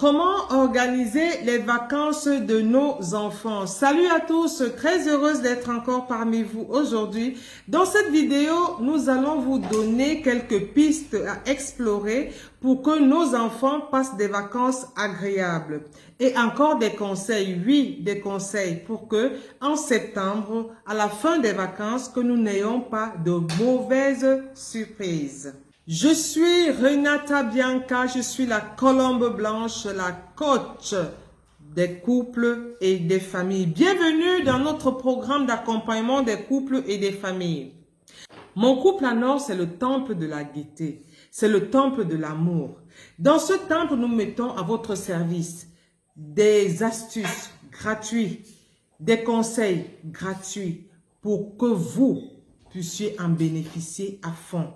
Comment organiser les vacances de nos enfants? Salut à tous, très heureuse d'être encore parmi vous aujourd'hui. Dans cette vidéo, nous allons vous donner quelques pistes à explorer pour que nos enfants passent des vacances agréables. Et encore des conseils, oui, des conseils pour que en septembre, à la fin des vacances, que nous n'ayons pas de mauvaises surprises. Je suis Renata Bianca, je suis la colombe blanche, la coach des couples et des familles. Bienvenue dans notre programme d'accompagnement des couples et des familles. Mon couple à Nord, c'est le temple de la gaieté, c'est le temple de l'amour. Dans ce temple, nous mettons à votre service des astuces gratuites, des conseils gratuits pour que vous puissiez en bénéficier à fond.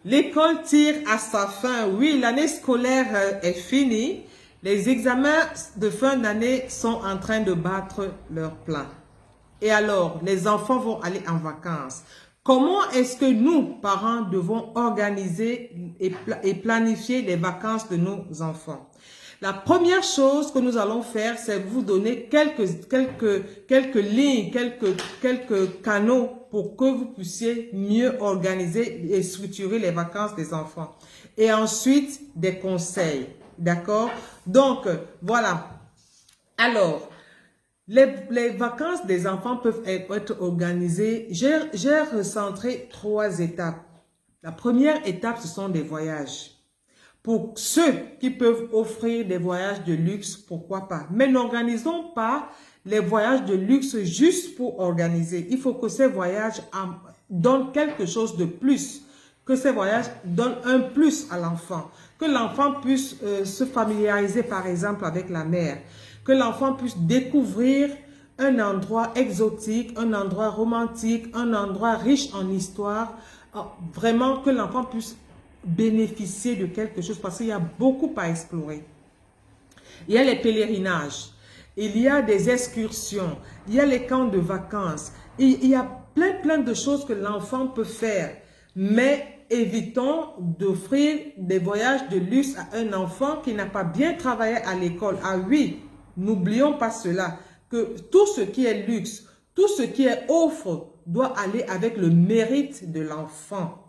L'école tire à sa fin. Oui, l'année scolaire est finie. Les examens de fin d'année sont en train de battre leur plein. Et alors, les enfants vont aller en vacances. Comment est-ce que nous, parents, devons organiser et planifier les vacances de nos enfants? La première chose que nous allons faire, c'est vous donner quelques lignes, quelques canaux pour que vous puissiez mieux organiser et structurer les vacances des enfants. Et ensuite, des conseils. D'accord? Donc, voilà. Alors, les vacances des enfants peuvent être organisées. J'ai recentré 3 étapes. La première étape, ce sont des voyages. Pour ceux qui peuvent offrir des voyages de luxe, pourquoi pas? Mais n'organisons pas les voyages de luxe juste pour organiser. Il faut que ces voyages donnent quelque chose de plus. Que ces voyages donnent un plus à l'enfant. Que l'enfant puisse se familiariser par exemple avec la mer. Que l'enfant puisse découvrir un endroit exotique, un endroit romantique, un endroit riche en histoire. Vraiment que l'enfant puisse bénéficier de quelque chose parce qu'il y a beaucoup à explorer. Il y a les pèlerinages, il y a des excursions, il y a les camps de vacances, il y a plein de choses que l'enfant peut faire. Mais évitons d'offrir des voyages de luxe à un enfant qui n'a pas bien travaillé à l'école. Ah oui, n'oublions pas cela, que tout ce qui est luxe, tout ce qui est offre doit aller avec le mérite de l'enfant.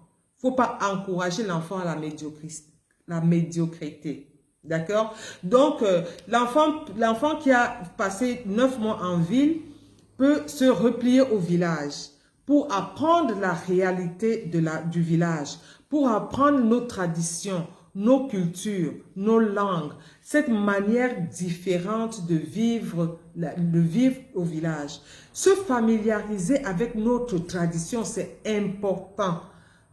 Il ne faut pas encourager l'enfant à la médiocrité. D'accord? Donc, l'enfant qui a passé 9 mois en ville peut se replier au village pour apprendre la réalité du village, pour apprendre nos traditions, nos cultures, nos langues, cette manière différente de vivre au village. Se familiariser avec notre tradition, c'est important.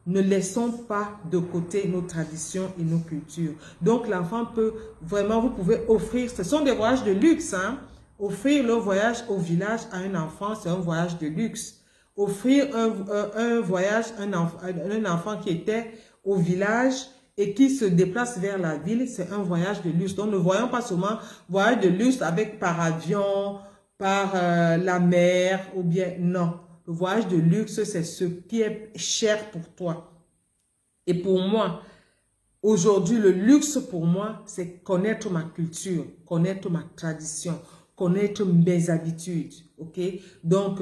Ne laissons pas de côté nos traditions et nos cultures. Donc, l'enfant peut vraiment, vous pouvez offrir, ce sont des voyages de luxe, hein. Offrir le voyage au village à un enfant, c'est un voyage de luxe. Offrir un voyage à un enfant qui était au village et qui se déplace vers la ville, c'est un voyage de luxe. Donc, ne voyons pas seulement voyage de luxe par avion, par la mer, ou bien non. Le voyage de luxe, c'est ce qui est cher pour toi. Et pour moi, aujourd'hui, le luxe pour moi, c'est connaître ma culture, connaître ma tradition, connaître mes habitudes. Ok? Donc,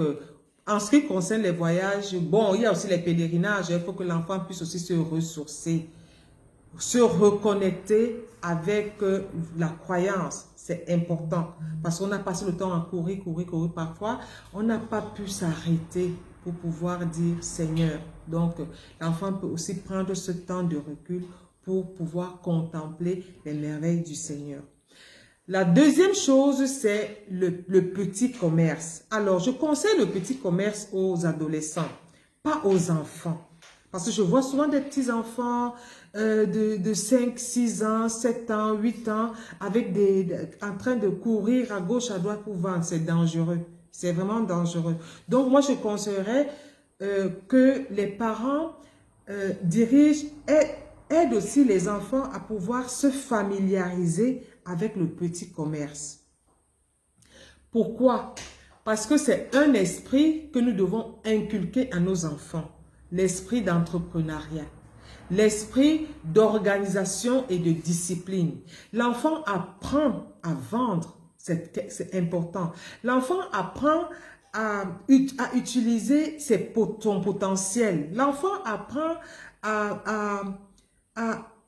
en ce qui concerne les voyages, bon, il y a aussi les pèlerinages. Il faut que l'enfant puisse aussi se ressourcer, se reconnecter avec la croyance. C'est important parce qu'on a passé le temps à courir parfois. On n'a pas pu s'arrêter pour pouvoir dire Seigneur. Donc, l'enfant peut aussi prendre ce temps de recul pour pouvoir contempler les merveilles du Seigneur. La deuxième chose, c'est le petit commerce. Alors, je conseille le petit commerce aux adolescents, pas aux enfants. Parce que je vois souvent des petits enfants de 5, 6 ans, 7 ans, 8 ans, avec en train de courir à gauche, à droite pour vendre. C'est dangereux. C'est vraiment dangereux. Donc, moi, je conseillerais que les parents dirigent et aident aussi les enfants à pouvoir se familiariser avec le petit commerce. Pourquoi? Parce que c'est un esprit que nous devons inculquer à nos enfants. L'esprit d'entrepreneuriat, l'esprit d'organisation et de discipline. L'enfant apprend à vendre, c'est important. L'enfant apprend à utiliser son potentiel. L'enfant apprend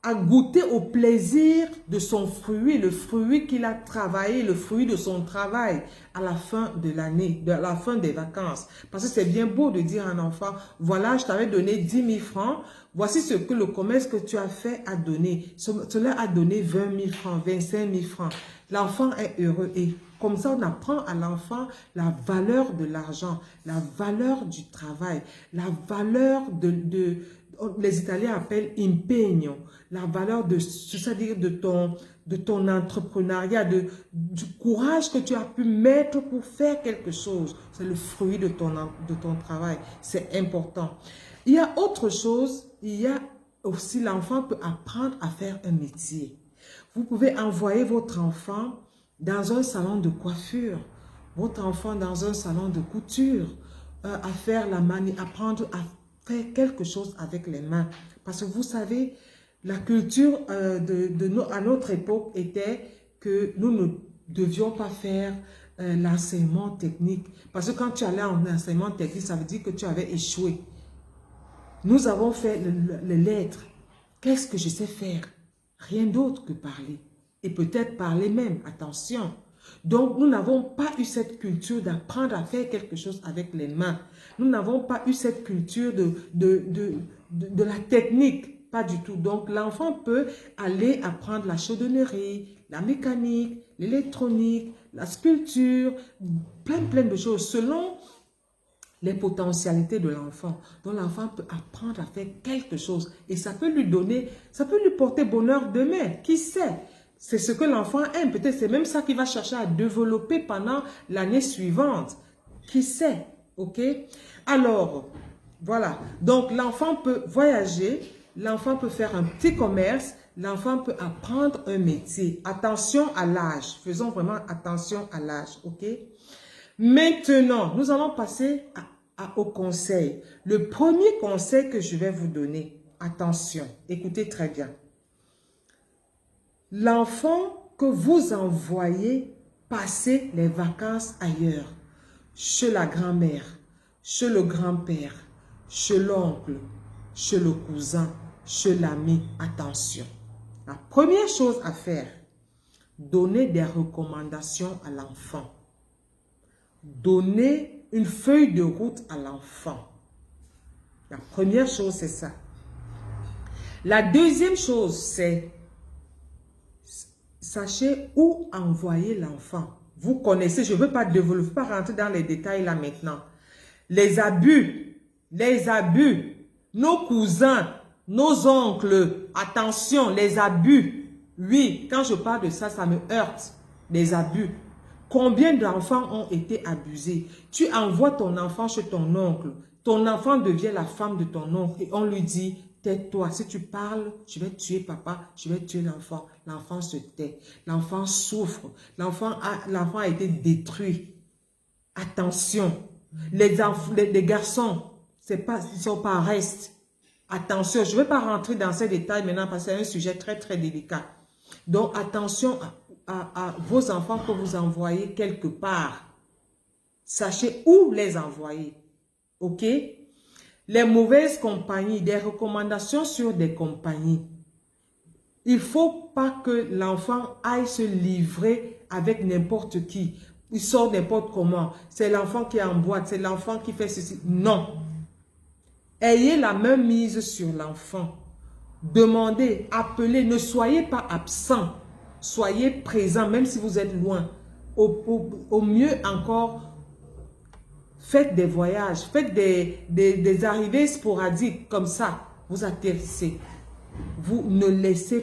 à goûter au plaisir de son fruit, le fruit qu'il a travaillé, le fruit de son travail à la fin de l'année, à la fin des vacances. Parce que c'est bien beau de dire à un enfant, voilà, je t'avais donné 10 000 francs, voici ce que le commerce que tu as fait a donné. Cela a donné 20 000 francs, 25 000 francs. L'enfant est heureux et comme ça, on apprend à l'enfant la valeur de l'argent, la valeur du travail, la valeur les Italiens appellent impegno, la valeur c'est-à-dire de ton entrepreneuriat, du courage que tu as pu mettre pour faire quelque chose. C'est le fruit de ton travail. C'est important. Il y a autre chose, il y a aussi l'enfant peut apprendre à faire un métier. Vous pouvez envoyer votre enfant dans un salon de coiffure, votre enfant dans un salon de couture, à faire apprendre à faire quelque chose avec les mains. Parce que vous savez, la culture à notre époque était que nous ne devions pas faire l'enseignement technique. Parce que quand tu allais en enseignement technique, ça veut dire que tu avais échoué. Nous avons fait les lettres. Qu'est-ce que je sais faire? Rien d'autre que parler. Et peut-être parler même, attention. Donc, nous n'avons pas eu cette culture d'apprendre à faire quelque chose avec les mains. Nous n'avons pas eu cette culture de la technique, pas du tout. Donc, l'enfant peut aller apprendre la chaudonnerie, la mécanique, l'électronique, la sculpture, plein de choses, selon les potentialités de l'enfant. Donc, l'enfant peut apprendre à faire quelque chose et ça peut lui porter bonheur demain. Qui sait? C'est ce que l'enfant aime. Peut-être c'est même ça qu'il va chercher à développer pendant l'année suivante. Qui sait? Ok? Alors, voilà. Donc, l'enfant peut voyager. L'enfant peut faire un petit commerce. L'enfant peut apprendre un métier. Attention à l'âge. Faisons vraiment attention à l'âge. Ok? Maintenant, nous allons passer au conseil. Le premier conseil que je vais vous donner. Attention. Écoutez très bien. L'enfant que vous envoyez passer les vacances ailleurs, chez la grand-mère, chez le grand-père, chez l'oncle, chez le cousin, chez l'ami, attention. La première chose à faire, donner des recommandations à l'enfant. Donner une feuille de route à l'enfant. La première chose, c'est ça. La deuxième chose, c'est sachez où envoyer l'enfant. Vous connaissez, je ne veux pas développer, pas rentrer dans les détails là maintenant. Les abus, nos cousins, nos oncles, attention, les abus. Oui, quand je parle de ça, ça me heurte, les abus. Combien d'enfants ont été abusés? Tu envoies ton enfant chez ton oncle, ton enfant devient la femme de ton oncle et on lui dit, tais-toi, si tu parles, je vais tuer papa, je vais tuer l'enfant. L'enfant se tait, l'enfant souffre, l'enfant a été détruit. Attention, les garçons, ils sont pas restes. Attention, je ne vais pas rentrer dans ces détails maintenant parce que c'est un sujet très très délicat. Donc attention à vos enfants que vous envoyez quelque part. Sachez où les envoyer. Ok? Les mauvaises compagnies, des recommandations sur des compagnies. Il ne faut pas que l'enfant aille se livrer avec n'importe qui. Il sort n'importe comment. C'est l'enfant qui est en boîte, c'est l'enfant qui fait ceci. Non. Ayez la main mise sur l'enfant. Demandez, appelez, ne soyez pas absent. soyez présent, même si vous êtes loin. Au mieux encore, faites des voyages, faites des arrivées sporadiques comme ça. Vous atterrissez. Vous ne laissez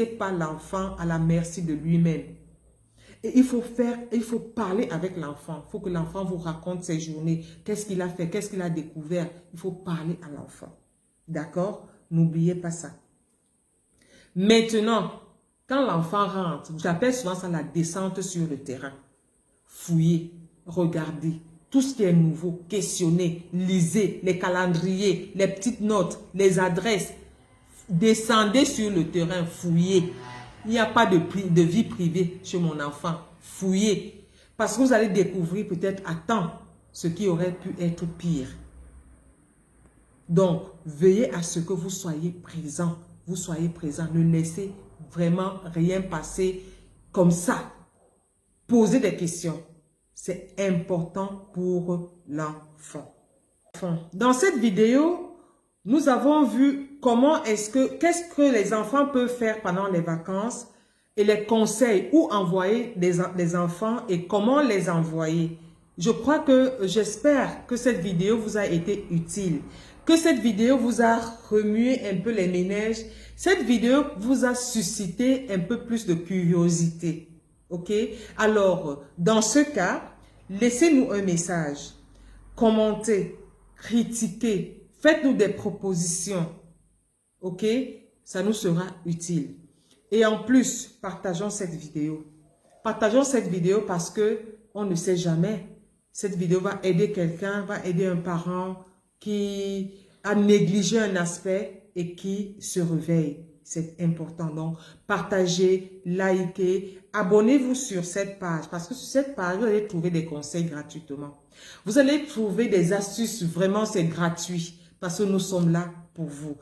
pas l'enfant à la merci de lui-même. Et il faut parler avec l'enfant. Il faut que l'enfant vous raconte ses journées. Qu'est-ce qu'il a fait, qu'est-ce qu'il a découvert. Il faut parler à l'enfant. D'accord? N'oubliez pas ça. Maintenant, quand l'enfant rentre, j'appelle souvent ça la descente sur le terrain. Fouillez, regardez. Tout ce qui est nouveau, questionnez, lisez les calendriers, les petites notes, les adresses. Descendez sur le terrain, fouillez. Il n'y a pas de vie privée chez mon enfant. Fouillez. Parce que vous allez découvrir peut-être à temps ce qui aurait pu être pire. Donc, veillez à ce que vous soyez présent. Vous soyez présent. Ne laissez vraiment rien passer comme ça. Posez des questions. C'est important pour l'enfant. Dans cette vidéo, nous avons vu qu'est-ce que les enfants peuvent faire pendant les vacances et les conseils où envoyer les enfants et comment les envoyer. J'espère que cette vidéo vous a été utile, que cette vidéo vous a remué un peu les méninges, cette vidéo vous a suscité un peu plus de curiosité. Ok? Alors, dans ce cas, laissez-nous un message, commentez, critiquez, faites-nous des propositions. Ok? Ça nous sera utile. Et en plus, partageons cette vidéo. Partageons cette vidéo parce que on ne sait jamais. Cette vidéo va aider quelqu'un, va aider un parent qui a négligé un aspect et qui se réveille. C'est important. Donc, partagez, likez, abonnez-vous sur cette page. Parce que sur cette page, vous allez trouver des conseils gratuitement. Vous allez trouver des astuces. Vraiment, c'est gratuit. Parce que nous sommes là pour vous.